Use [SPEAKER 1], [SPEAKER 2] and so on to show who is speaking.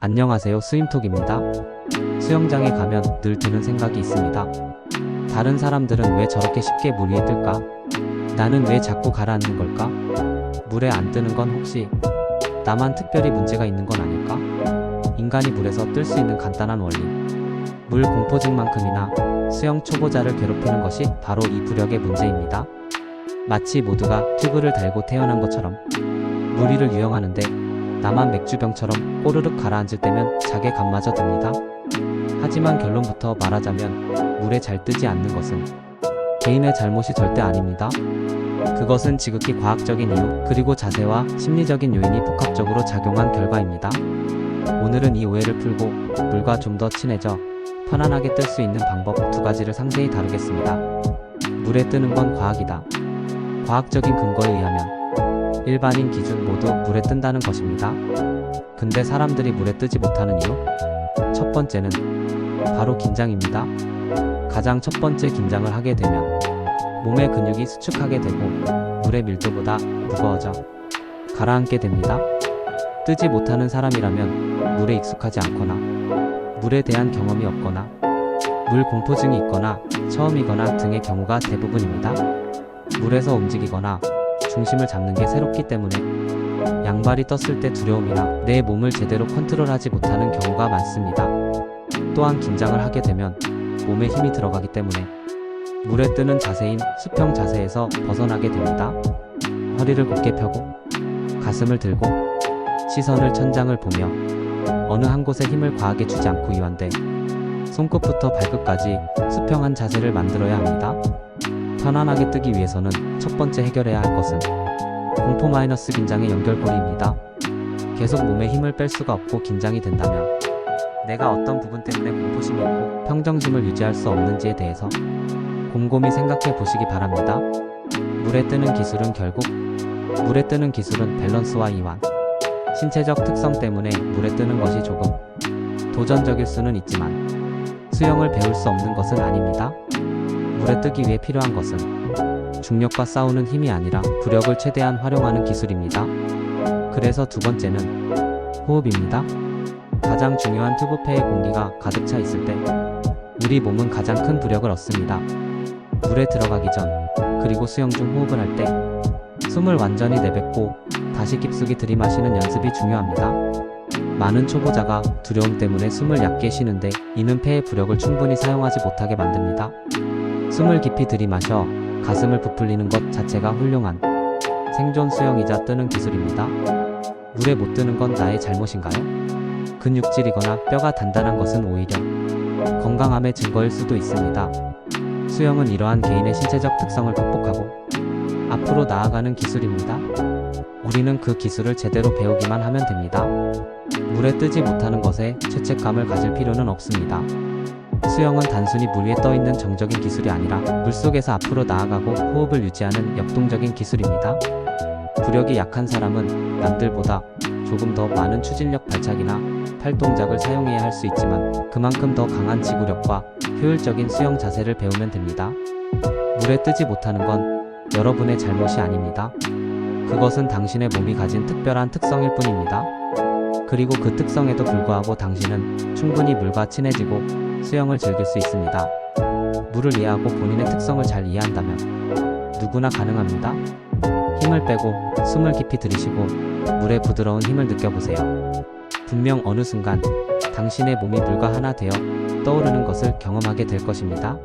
[SPEAKER 1] 안녕하세요, 스윙톡입니다. 수영장에 가면 늘 드는 생각이 있습니다. 다른 사람들은 왜 저렇게 쉽게 물 위에 뜰까? 나는 왜 자꾸 가라앉는 걸까? 물에 안 뜨는 건 혹시 나만 특별히 문제가 있는 건 아닐까? 인간이 물에서 뜰 수 있는 간단한 원리. 물 공포증만큼이나 수영 초보자를 괴롭히는 것이 바로 이 부력의 문제입니다. 마치 모두가 튜브를 달고 태어난 것처럼 물 위를 유영하는데 나만 맥주병처럼 꼬르륵 가라앉을 때면 자괴감마저 듭니다. 하지만 결론부터 말하자면 물에 잘 뜨지 않는 것은 개인의 잘못이 절대 아닙니다. 그것은 지극히 과학적인 이유, 그리고 자세와 심리적인 요인이 복합적으로 작용한 결과입니다. 오늘은 이 오해를 풀고 물과 좀 더 친해져 편안하게 뜰 수 있는 방법 2가지를 상세히 다루겠습니다. 물에 뜨는 건 과학이다. 과학적인 근거에 의하면 일반인 기준 모두 물에 뜬다는 것입니다. 근데 사람들이 물에 뜨지 못하는 이유? 첫 번째는 바로 긴장입니다. 가장 첫 번째, 긴장을 하게 되면 몸의 근육이 수축하게 되고 물의 밀도보다 무거워져 가라앉게 됩니다. 뜨지 못하는 사람이라면 물에 익숙하지 않거나 물에 대한 경험이 없거나 물 공포증이 있거나 처음이거나 등의 경우가 대부분입니다. 물에서 움직이거나 중심을 잡는 게 새롭기 때문에 양발이 떴을 때 두려움이나 내 몸을 제대로 컨트롤하지 못하는 경우가 많습니다. 또한 긴장을 하게 되면 몸에 힘이 들어가기 때문에 물에 뜨는 자세인 수평 자세에서 벗어나게 됩니다. 허리를 곧게 펴고 가슴을 들고 시선을 천장을 보며 어느 한 곳에 힘을 과하게 주지 않고 이완돼 손끝부터 발끝까지 수평한 자세를 만들어야 합니다. 편안하게 뜨기 위해서는 첫 번째 해결해야 할 것은 공포 마이너스 긴장의 연결고리입니다. 계속 몸에 힘을 뺄 수가 없고 긴장이 된다면 내가 어떤 부분 때문에 공포심이 있고 평정심을 유지할 수 없는지에 대해서 곰곰이 생각해 보시기 바랍니다. 물에 뜨는 기술은 밸런스와 이완, 신체적 특성 때문에 물에 뜨는 것이 조금 도전적일 수는 있지만 수영을 배울 수 없는 것은 아닙니다. 물에 뜨기 위해 필요한 것은 중력과 싸우는 힘이 아니라 부력을 최대한 활용하는 기술입니다. 그래서 두 번째는 호흡입니다. 가장 중요한 튜브폐에 공기가 가득 차 있을 때 우리 몸은 가장 큰 부력을 얻습니다. 물에 들어가기 전, 그리고 수영 중 호흡을 할 때 숨을 완전히 내뱉고 다시 깊숙이 들이마시는 연습이 중요합니다. 많은 초보자가 두려움 때문에 숨을 얕게 쉬는데 이는 폐의 부력을 충분히 사용하지 못하게 만듭니다. 숨을 깊이 들이마셔 가슴을 부풀리는 것 자체가 훌륭한 생존 수영이자 뜨는 기술입니다. 물에 못 뜨는 건 나의 잘못인가요? 근육질이거나 뼈가 단단한 것은 오히려 건강함의 증거일 수도 있습니다. 수영은 이러한 개인의 신체적 특성을 극복하고 앞으로 나아가는 기술입니다. 우리는 그 기술을 제대로 배우기만 하면 됩니다. 물에 뜨지 못하는 것에 죄책감을 가질 필요는 없습니다. 수영은 단순히 물 위에 떠 있는 정적인 기술이 아니라 물속에서 앞으로 나아가고 호흡을 유지하는 역동적인 기술입니다. 부력이 약한 사람은 남들보다 조금 더 많은 추진력 발차기나 팔 동작을 사용해야 할 수 있지만 그만큼 더 강한 지구력과 효율적인 수영 자세를 배우면 됩니다. 물에 뜨지 못하는 건 여러분의 잘못이 아닙니다. 그것은 당신의 몸이 가진 특별한 특성일 뿐입니다. 그리고 그 특성에도 불구하고 당신은 충분히 물과 친해지고 수영을 즐길 수 있습니다. 물을 이해하고 본인의 특성을 잘 이해한다면 누구나 가능합니다. 힘을 빼고 숨을 깊이 들이쉬고 물의 부드러운 힘을 느껴보세요. 분명 어느 순간 당신의 몸이 물과 하나 되어 떠오르는 것을 경험하게 될 것입니다.